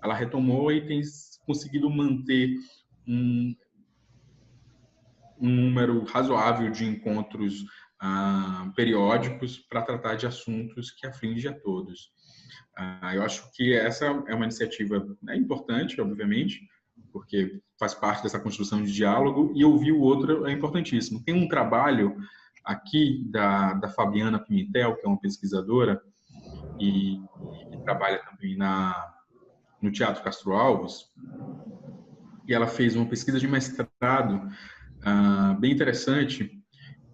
ela retomou e tem conseguido manter um número razoável de encontros periódicos para tratar de assuntos que afligem a todos. Eu acho que essa é uma iniciativa importante, obviamente, porque faz parte dessa construção de diálogo, e ouvir o outro é importantíssimo. Tem um trabalho aqui da Fabiana Pimentel, que é uma pesquisadora e trabalha também no Teatro Castro Alves, e ela fez uma pesquisa de mestrado bem interessante,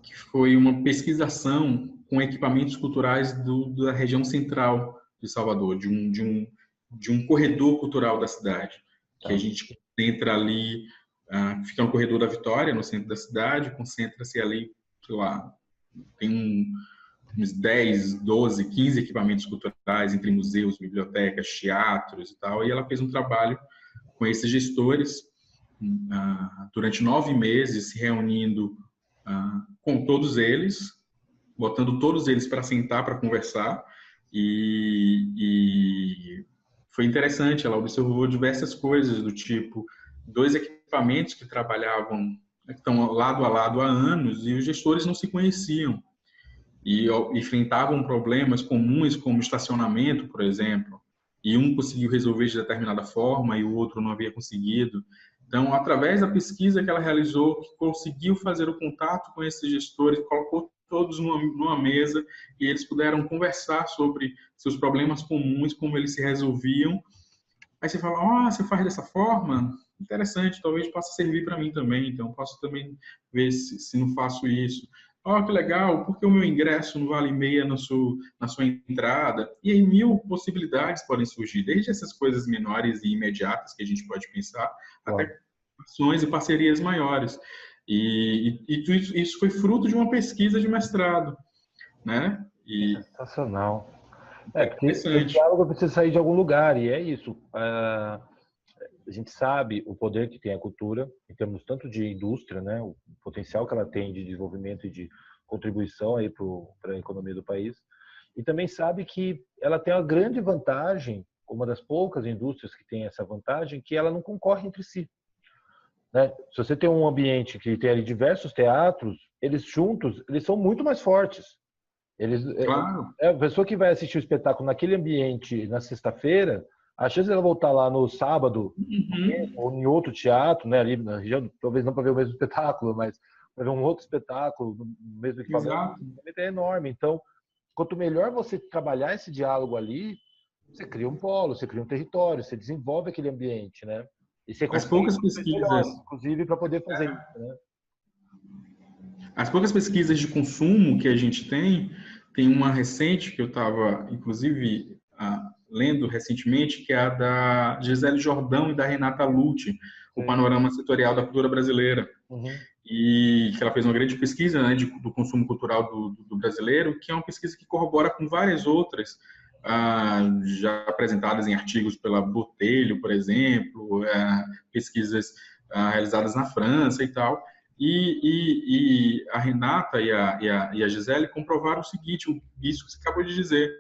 que foi uma pesquisação com equipamentos culturais da região central de Salvador, de um corredor cultural da cidade, que a gente entra ali, fica no corredor da Vitória, no centro da cidade, concentra-se ali, sei lá, tem uns 10, 12, 15 equipamentos culturais, entre museus, bibliotecas, teatros e tal, e ela fez um trabalho com esses gestores durante 9 meses, se reunindo com todos eles, botando todos eles para sentar, para conversar, e foi interessante, ela observou diversas coisas do tipo, 2 equipamentos que trabalhavam, que estão lado a lado há anos, e os gestores não se conheciam, e enfrentavam problemas comuns, como estacionamento, por exemplo, e um conseguiu resolver de determinada forma e o outro não havia conseguido. Então, através da pesquisa que ela realizou, que conseguiu fazer o contato com esses gestores, colocou todos numa mesa e eles puderam conversar sobre seus problemas comuns, como eles se resolviam. Aí você fala, você faz dessa forma? Interessante, talvez possa servir para mim também, então posso também ver se não faço isso. Que legal, por que o meu ingresso não vale meia na sua entrada? E aí 1000 possibilidades podem surgir, desde essas coisas menores e imediatas que a gente pode pensar, até ações e parcerias maiores. E isso foi fruto de uma pesquisa de mestrado, né? Sensacional. Porque o diálogo precisa sair de algum lugar, e é isso. a gente sabe o poder que tem a cultura, em termos tanto de indústria, né, o potencial que ela tem de desenvolvimento e de contribuição aí para a economia do país, e também sabe que ela tem uma grande vantagem, uma das poucas indústrias que tem essa vantagem, que ela não concorre entre si, né? Se você tem um ambiente que tem ali diversos teatros, eles juntos, eles são muito mais fortes. Claro. A pessoa que vai assistir o espetáculo naquele ambiente na sexta-feira, a chance dela voltar lá no sábado ou em outro teatro, né, ali na região, talvez não para ver o mesmo espetáculo, mas para ver um outro espetáculo no mesmo equipamento, é enorme. Então, quanto melhor você trabalhar esse diálogo ali, você cria um polo, você cria um território, você desenvolve aquele ambiente, né? E você As consegue poucas pesquisas, melhores, inclusive, para poder fazer isso, né? As poucas pesquisas de consumo que a gente tem uma recente que eu estava, inclusive, lendo recentemente, que é a da Gisele Jordão e da Renata Lucci, o Panorama Setorial da Cultura Brasileira. E que ela fez uma grande pesquisa, né, do consumo cultural do brasileiro, que é uma pesquisa que corrobora com várias outras, já apresentadas em artigos pela Botelho, por exemplo, pesquisas realizadas na França e tal. E a Renata e a Gisele comprovaram o seguinte, isso que você acabou de dizer,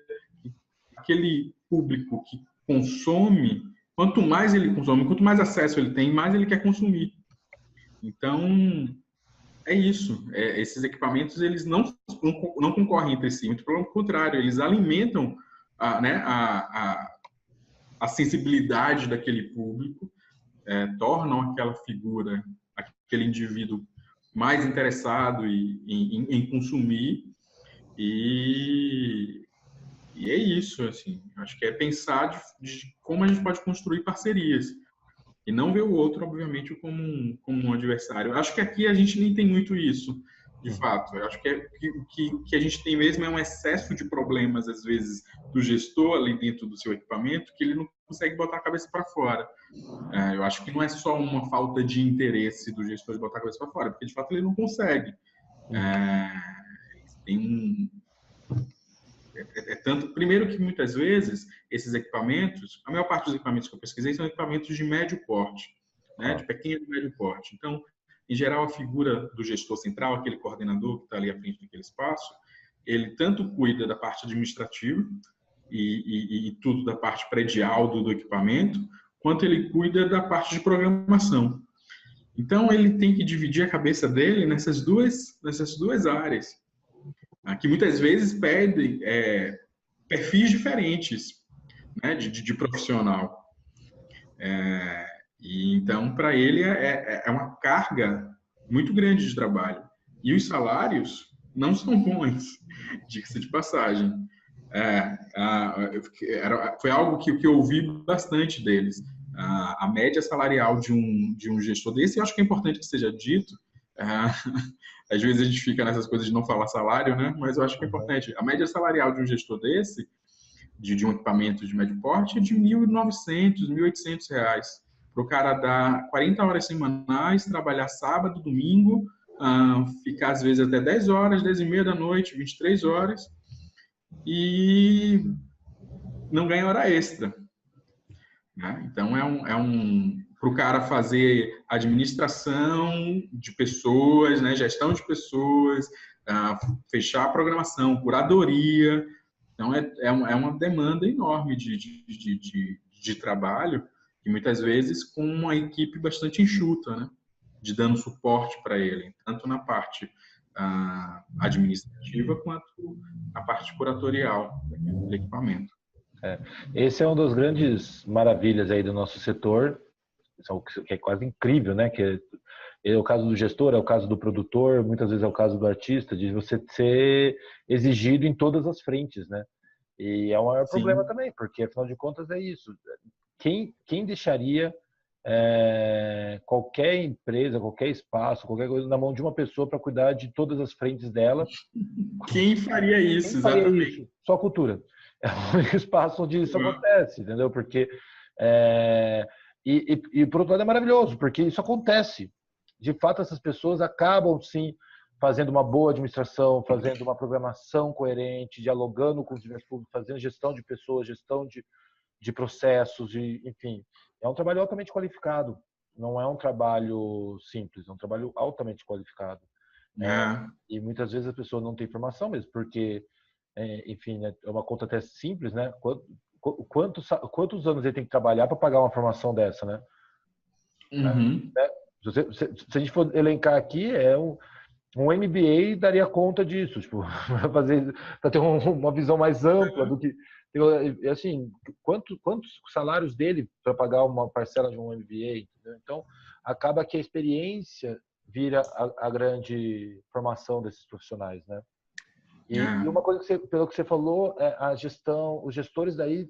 aquele público que consome, quanto mais ele consome, quanto mais acesso ele tem, mais ele quer consumir. Então, é isso. Esses equipamentos, eles não concorrem entre si, muito pelo contrário, eles alimentam a sensibilidade daquele público, tornam aquela figura, aquele indivíduo mais interessado em consumir, e é isso, assim, acho que é pensar de como a gente pode construir parcerias, e não ver o outro, obviamente, como um adversário. Acho que aqui a gente nem tem muito isso, de fato. Eu acho que o que a gente tem mesmo é um excesso de problemas, às vezes, do gestor ali dentro do seu equipamento, que ele não consegue botar a cabeça para fora. Eu acho que não é só uma falta de interesse do gestor de botar a cabeça para fora, porque, de fato, ele não consegue. Tem tanto, primeiro que muitas vezes esses equipamentos, a maior parte dos equipamentos que eu pesquisei são equipamentos de médio porte, né, de pequeno e médio porte. Então, em geral, a figura do gestor central, aquele coordenador que está ali à frente daquele espaço, ele tanto cuida da parte administrativa e tudo da parte predial do equipamento, quanto ele cuida da parte de programação. Então, ele tem que dividir a cabeça dele nessas duas áreas, que muitas vezes pedem perfis diferentes, né, de profissional. E então, para ele, é uma carga muito grande de trabalho. E os salários não são bons, diga-se de passagem. Foi algo que eu ouvi bastante deles. A média salarial de um gestor desse, eu acho que é importante que seja dito. Às vezes a gente fica nessas coisas de não falar salário, né? Mas eu acho que é importante. A média salarial de um gestor desse, de um equipamento de médio porte, é de R$ 1.900, R$ 1.800. Para o cara dar 40 horas semanais, trabalhar sábado, domingo, ficar às vezes até 10 horas, 10h30 da noite, 23 horas, e não ganha hora extra. Né? Então, para o cara fazer administração de pessoas, né, gestão de pessoas, fechar a programação, curadoria. Então, é uma demanda enorme de trabalho, e muitas vezes com uma equipe bastante enxuta, né, de dando suporte para ele, tanto na parte administrativa quanto na parte curatorial do equipamento. Esse é uma das grandes maravilhas aí do nosso setor, que é quase incrível, né? Que é o caso do gestor, é o caso do produtor, muitas vezes é o caso do artista, de você ser exigido em todas as frentes, né? E é o maior problema também, porque afinal de contas é isso. Quem deixaria qualquer empresa, qualquer espaço, qualquer coisa na mão de uma pessoa para cuidar de todas as frentes dela? Quem faria isso, exatamente? Isso? Só a cultura. É o único espaço onde isso acontece, entendeu? Porque e por outro lado é maravilhoso, porque isso acontece. De fato, essas pessoas acabam sim fazendo uma boa administração, fazendo uma programação coerente, dialogando com os diversos públicos, fazendo gestão de pessoas, gestão de processos, enfim. É um trabalho altamente qualificado. Não é um trabalho simples, é um trabalho altamente qualificado. E muitas vezes a pessoa não tem formação mesmo, porque, enfim, né, é uma conta até simples, né? Quantos anos ele tem que trabalhar para pagar uma formação dessa, né? Uhum. Se a gente for elencar aqui, um MBA daria conta disso, tipo, para ter uma visão mais ampla do que, assim, quantos salários dele para pagar uma parcela de um MBA, entendeu? Então, acaba que a experiência vira a grande formação desses profissionais, né? E uma coisa pelo que você falou, a gestão, os gestores daí,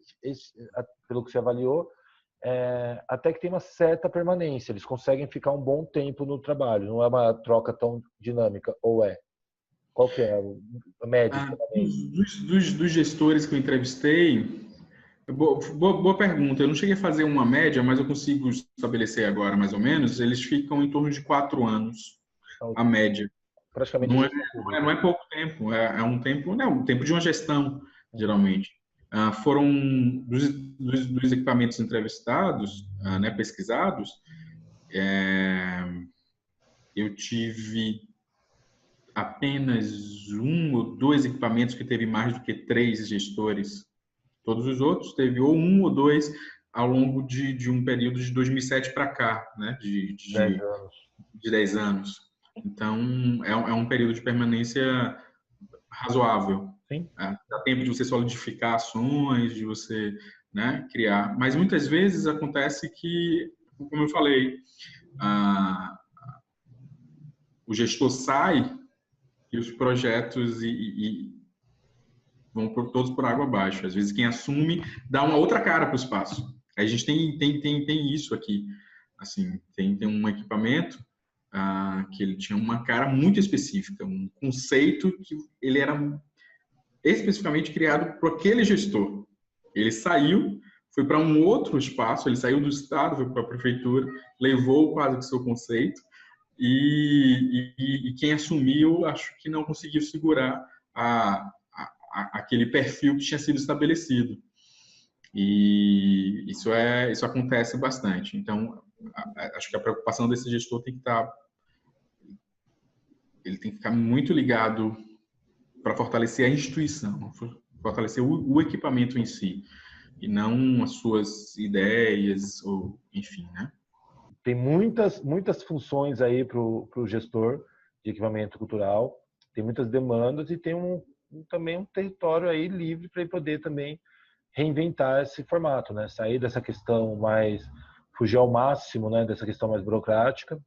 pelo que você avaliou, até que tem uma certa permanência, eles conseguem ficar um bom tempo no trabalho, não é uma troca tão dinâmica, ou é? Qual que é a média de permanência? Dos gestores que eu entrevistei, boa pergunta. Eu não cheguei a fazer uma média, mas eu consigo estabelecer agora, mais ou menos. Eles ficam em torno de 4 anos, a média. Praticamente não é pouco tempo, é um tempo, um tempo de uma gestão, geralmente. Foram dos equipamentos entrevistados, né, pesquisados, eu tive apenas 1 ou 2 equipamentos que teve mais do que 3 gestores. Todos os outros teve ou 1 ou 2 ao longo de um período de 2007 para cá, né, de 10 anos. Então, é um período de permanência razoável. Sim. Dá tempo de você solidificar ações, de você, né, criar. Mas muitas vezes acontece que, como eu falei, o gestor sai e os projetos vão todos por água abaixo. Às vezes quem assume dá uma outra cara para o espaço. A gente tem isso aqui. Assim, tem um equipamento que ele tinha uma cara muito específica, um conceito que ele era especificamente criado por aquele gestor. Ele saiu, foi para um outro espaço, ele saiu do estado, foi para a prefeitura, levou quase que o seu conceito, e quem assumiu, acho que não conseguiu segurar aquele perfil que tinha sido estabelecido. E isso acontece bastante. Então, acho que a preocupação desse gestor tem que estar, ele tem que ficar muito ligado para fortalecer a instituição, fortalecer o equipamento em si, e não as suas ideias, ou enfim, né? Tem muitas funções aí para o gestor de equipamento cultural, tem muitas demandas e tem também um território aí livre para ele poder também reinventar esse formato, né? Sair dessa questão mais, fugir ao máximo, né, dessa questão mais burocrática,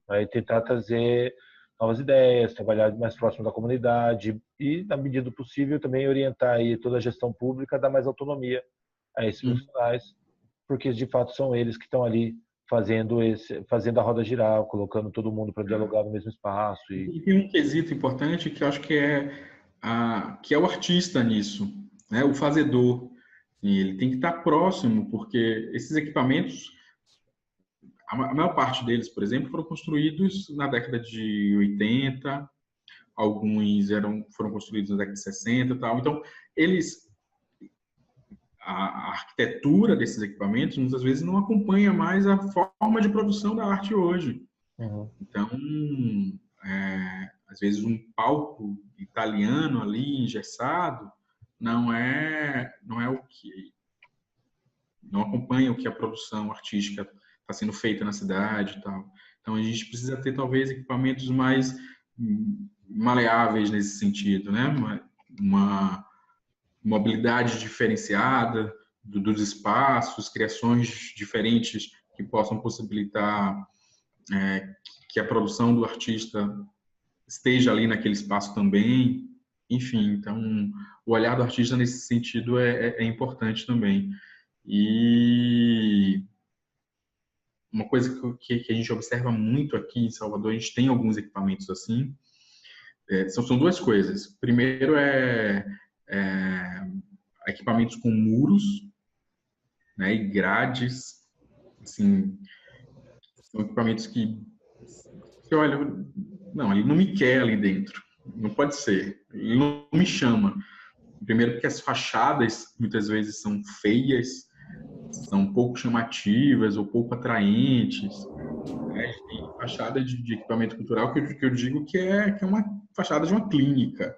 aí tentar trazer novas ideias, trabalhar mais próximo da comunidade e, na medida do possível, também orientar aí toda a gestão pública, dar mais autonomia a esses profissionais, porque de fato são eles que estão ali fazendo a roda girar, colocando todo mundo para dialogar no mesmo espaço. E tem um quesito importante que eu acho que é o artista nisso, né? O fazedor. E ele tem que estar próximo, porque esses equipamentos, a maior parte deles, por exemplo, foram construídos na década de 80, alguns foram construídos na década de 60 e tal. Então, a arquitetura desses equipamentos muitas vezes não acompanha mais a forma de produção da arte hoje. Então, às vezes um palco italiano ali engessado não acompanha o que a produção artística está sendo feita na cidade e tal. Então a gente precisa ter talvez equipamentos mais maleáveis nesse sentido, né? Uma mobilidade diferenciada dos espaços, criações diferentes que possam possibilitar que a produção do artista esteja ali naquele espaço também. Enfim, então o olhar do artista nesse sentido é importante também. E uma coisa que a gente observa muito aqui em Salvador, a gente tem alguns equipamentos assim, são 2 coisas. Primeiro equipamentos com muros, né, e grades, assim, são equipamentos que você olha, não, ele não me quer ali dentro, não pode ser, ele não me chama. Primeiro porque as fachadas muitas vezes são feias, são pouco chamativas ou pouco atraentes, né? Tem fachada de equipamento cultural que eu digo que é uma fachada de uma clínica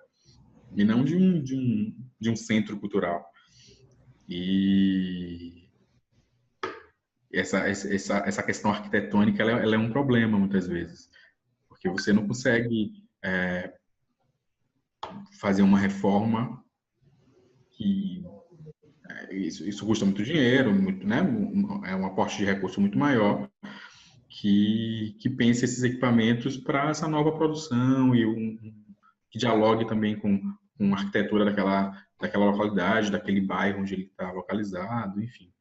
e não de um centro cultural. E essa questão arquitetônica ela é um problema muitas vezes, porque você não consegue fazer uma reforma que isso custa muito dinheiro, muito, né? É um aporte de recurso muito maior, que pense esses equipamentos para essa nova produção e que dialogue também com a arquitetura daquela localidade, daquele bairro onde ele está localizado, enfim.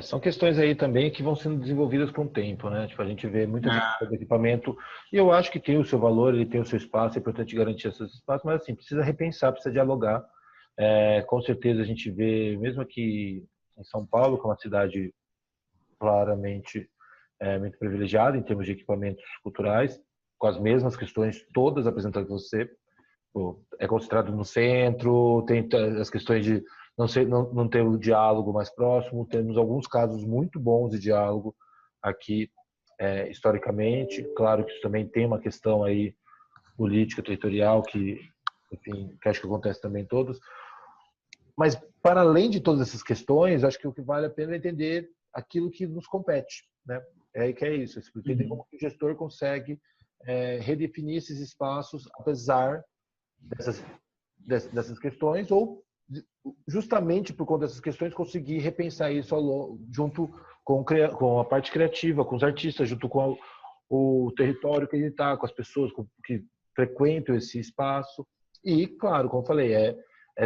São questões aí também que vão sendo desenvolvidas com o tempo, né? Tipo, a gente vê muita gente do equipamento e eu acho que tem o seu valor, ele tem o seu espaço, é importante garantir esses espaços, mas assim, precisa repensar, precisa dialogar. Com certeza a gente vê, mesmo aqui em São Paulo, que é uma cidade claramente muito privilegiada em termos de equipamentos culturais, com as mesmas questões todas apresentadas por você. É concentrado no centro, tem as questões de não ter o diálogo mais próximo. Temos alguns casos muito bons de diálogo aqui, historicamente. Claro que isso também tem uma questão aí política, territorial, que, enfim, que acho que acontece também em todos. Mas, para além de todas essas questões, acho que o que vale a pena é entender aquilo que nos compete, né? Que é isso, entender como o gestor consegue redefinir esses espaços, apesar dessas questões, ou justamente por conta dessas questões conseguir repensar isso junto com a parte criativa, com os artistas, junto com o território que ele está, com as pessoas que frequentam esse espaço. E, claro, como eu falei,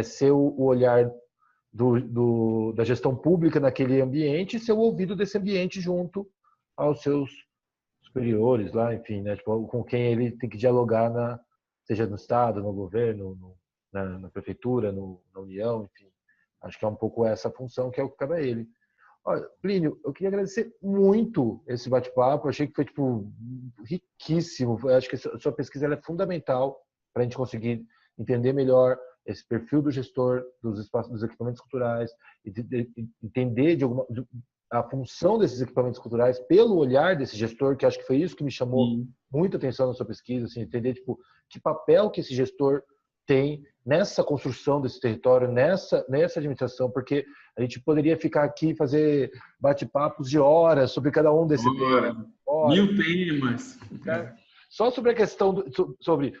ser o olhar da gestão pública naquele ambiente e ser o ouvido desse ambiente junto aos seus superiores lá, enfim, né? Tipo, com quem ele tem que dialogar, seja no Estado, no governo, na prefeitura, na União, enfim. Acho que é um pouco essa função que é o que cabe a ele. Olha, Plínio, eu queria agradecer muito esse bate-papo. Achei que foi riquíssimo. Eu acho que a sua pesquisa é fundamental para a gente conseguir entender melhor esse perfil do gestor dos espaços, dos equipamentos culturais, e entender a função desses equipamentos culturais pelo olhar desse gestor, que acho que foi isso que me chamou muita atenção na sua pesquisa, assim, entender que papel que esse gestor tem nessa construção desse território, nessa administração, porque a gente poderia ficar aqui e fazer bate-papos de horas sobre cada um desses temas. 1000 temas. Só sobre a questão sobre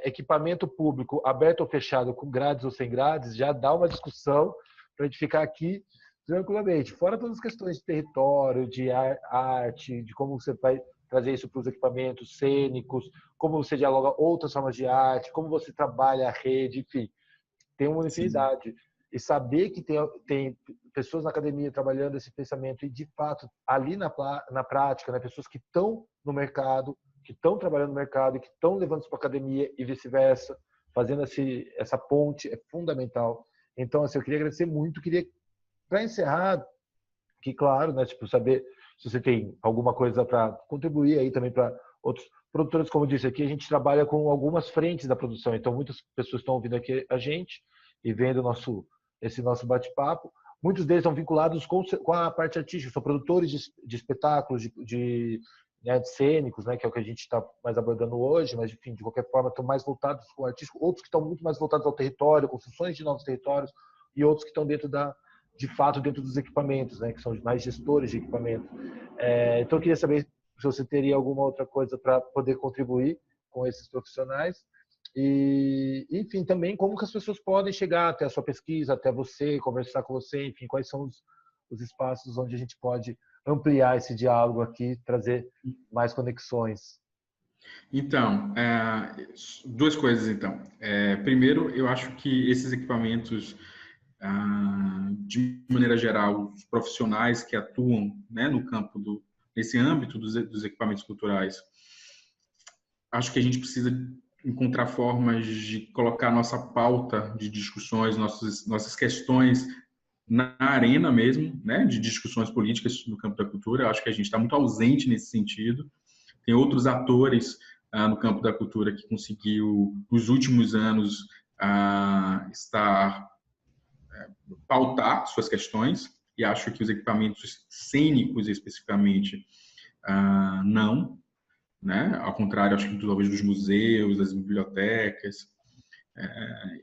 equipamento público aberto ou fechado, com grades ou sem grades, já dá uma discussão para a gente ficar aqui tranquilamente. Fora todas as questões de território, de arte, de como você vai trazer isso para os equipamentos cênicos, como você dialoga outras formas de arte, como você trabalha a rede, enfim, tem uma infinidade. E saber que tem pessoas na academia trabalhando esse pensamento e, de fato, ali na prática, né, pessoas que estão no mercado, que estão trabalhando no mercado e que estão levando isso para a academia e vice-versa, fazendo essa ponte, é fundamental. Então, assim, eu queria agradecer muito, para encerrar, que claro, né, tipo, saber se você tem alguma coisa para contribuir aí também para outros produtores, como eu disse aqui, a gente trabalha com algumas frentes da produção, então muitas pessoas estão ouvindo aqui a gente e vendo esse nosso bate-papo. Muitos deles estão vinculados com a parte artística, são produtores de espetáculos, de cênicos, né, que é o que a gente está mais abordando hoje, mas, enfim, de qualquer forma, estão mais voltados com o artístico, outros que estão muito mais voltados ao território, construções de novos territórios, e outros que estão de fato dentro dos equipamentos, né, que são mais gestores de equipamento. Então, eu queria saber se você teria alguma outra coisa para poder contribuir com esses profissionais e, enfim, também como que as pessoas podem chegar até a sua pesquisa, até você, conversar com você, enfim, quais são os espaços onde a gente pode ampliar esse diálogo aqui, trazer mais conexões. Então, duas coisas, então. Primeiro, eu acho que esses equipamentos, de maneira geral, os profissionais que atuam, né, no campo nesse âmbito dos equipamentos culturais, acho que a gente precisa encontrar formas de colocar nossa pauta de discussões, nossas questões na arena mesmo, né, de discussões políticas no campo da cultura. Eu acho que a gente está muito ausente nesse sentido. Tem outros atores no campo da cultura que conseguiu, nos últimos anos, pautar suas questões, e acho que os equipamentos cênicos, especificamente, não, né? Ao contrário, acho que talvez dos museus, das bibliotecas,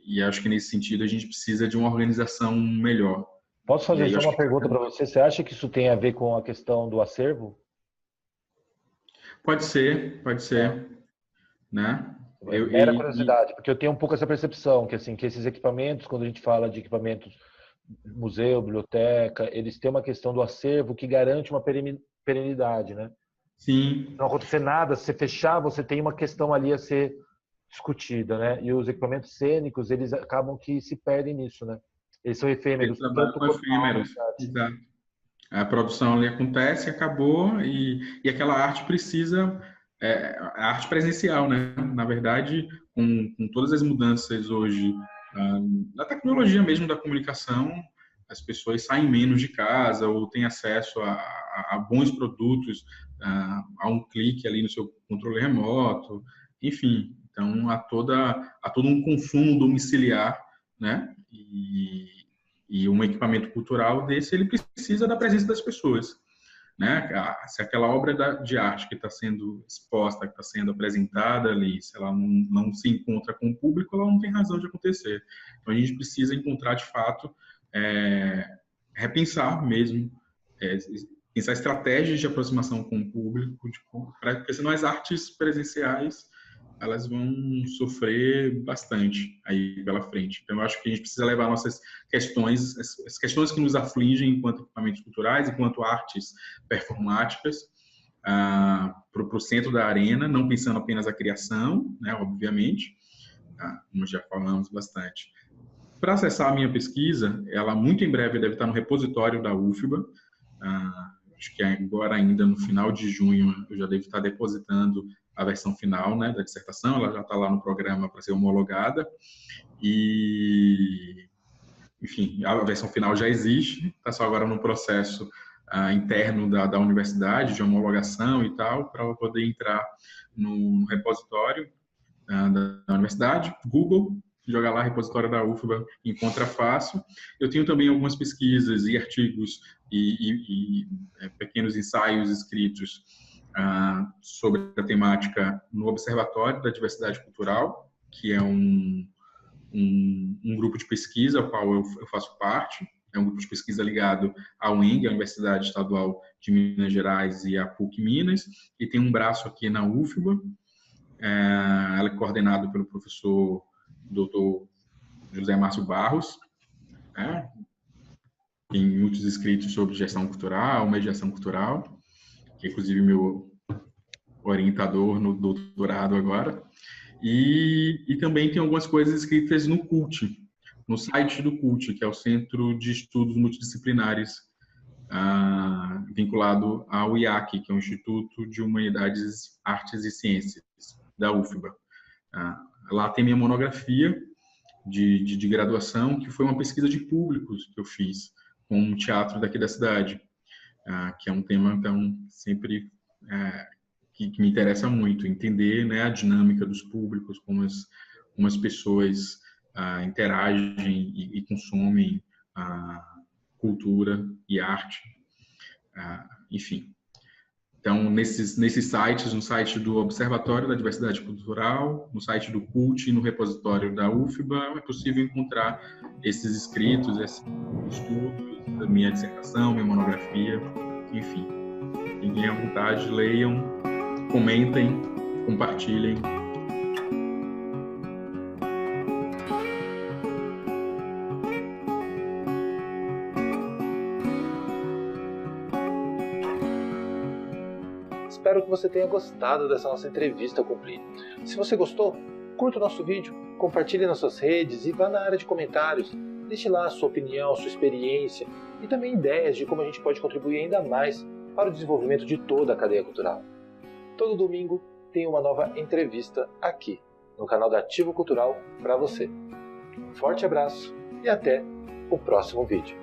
e acho que nesse sentido a gente precisa de uma organização melhor. Posso fazer só uma pergunta para você? Você acha que isso tem a ver com a questão do acervo? Pode ser, né? Mera curiosidade, porque eu tenho um pouco essa percepção que assim, que esses equipamentos, quando a gente fala de equipamentos museu, biblioteca, eles têm uma questão do acervo que garante uma perenidade, né? Sim. Se não acontecer nada, se você fechar, você tem uma questão ali a ser discutida, né? E os equipamentos cênicos, eles acabam que se perdem nisso, né? Eles são efêmeros. Eles trabalham com efêmeros, exato. A produção ali acontece, acabou, e aquela arte precisa... a arte presencial, né? Na verdade, com todas as mudanças hoje, na tecnologia mesmo da comunicação, as pessoas saem menos de casa ou têm acesso a bons produtos a um clique ali no seu controle remoto, enfim. Então, há todo um consumo domiciliar, né? E um equipamento cultural desse, ele precisa da presença das pessoas, né? Se aquela obra de arte que está sendo exposta, que está sendo apresentada ali, se ela não se encontra com o público, ela não tem razão de acontecer. Então, a gente precisa encontrar, de fato, repensar mesmo, pensar estratégias de aproximação com o público, porque senão as artes presenciais elas vão sofrer bastante aí pela frente. Então, eu acho que a gente precisa levar nossas questões, as questões que nos afligem enquanto equipamentos culturais, enquanto artes performáticas, para o centro da arena, não pensando apenas a criação, né, obviamente, como já falamos bastante. Para acessar a minha pesquisa, ela muito em breve deve estar no repositório da UFBA. Acho que agora ainda no final de junho eu já devo estar depositando a versão final, né, da dissertação. Ela já está lá no programa para ser homologada e, enfim, a versão final já existe, está só agora no processo interno da universidade, de homologação e tal, para poder entrar no repositório da universidade. Google, joga lá repositório da UFBA, encontra fácil. Eu tenho também algumas pesquisas e artigos e pequenos ensaios escritos sobre a temática no Observatório da Diversidade Cultural, que é um grupo de pesquisa ao qual eu faço parte. É um grupo de pesquisa ligado à UENG, a Universidade Estadual de Minas Gerais, e à PUC Minas, e tem um braço aqui na UFBA. Ela é coordenada pelo professor Dr. José Márcio Barros, tem muitos escritos sobre gestão cultural, mediação cultural, que é inclusive meu orientador no doutorado agora, e também tem algumas coisas escritas no CULT, no site do CULT, que é o Centro de Estudos Multidisciplinares, vinculado ao IAC, que é o Instituto de Humanidades, Artes e Ciências, da UFBA. Lá tem minha monografia de graduação, que foi uma pesquisa de públicos que eu fiz com um teatro daqui da cidade, que é um tema, então, sempre que me interessa muito, entender, né, a dinâmica dos públicos, como as pessoas interagem e consomem cultura e arte, enfim. Então, nesses sites, no site do Observatório da Diversidade Cultural, no site do CULT e no repositório da UFBA, é possível encontrar esses escritos, esses estudos, a minha dissertação, minha monografia, enfim. Quem tenha vontade, leiam, comentem, compartilhem. Espero que você tenha gostado dessa nossa entrevista com o Plínio. Se você gostou, curta o nosso vídeo, compartilhe nas suas redes e vá na área de comentários. Deixe lá a sua opinião, a sua experiência e também ideias de como a gente pode contribuir ainda mais para o desenvolvimento de toda a cadeia cultural. Todo domingo tem uma nova entrevista aqui no canal da Ativo Cultural para você. Um forte abraço e até o próximo vídeo.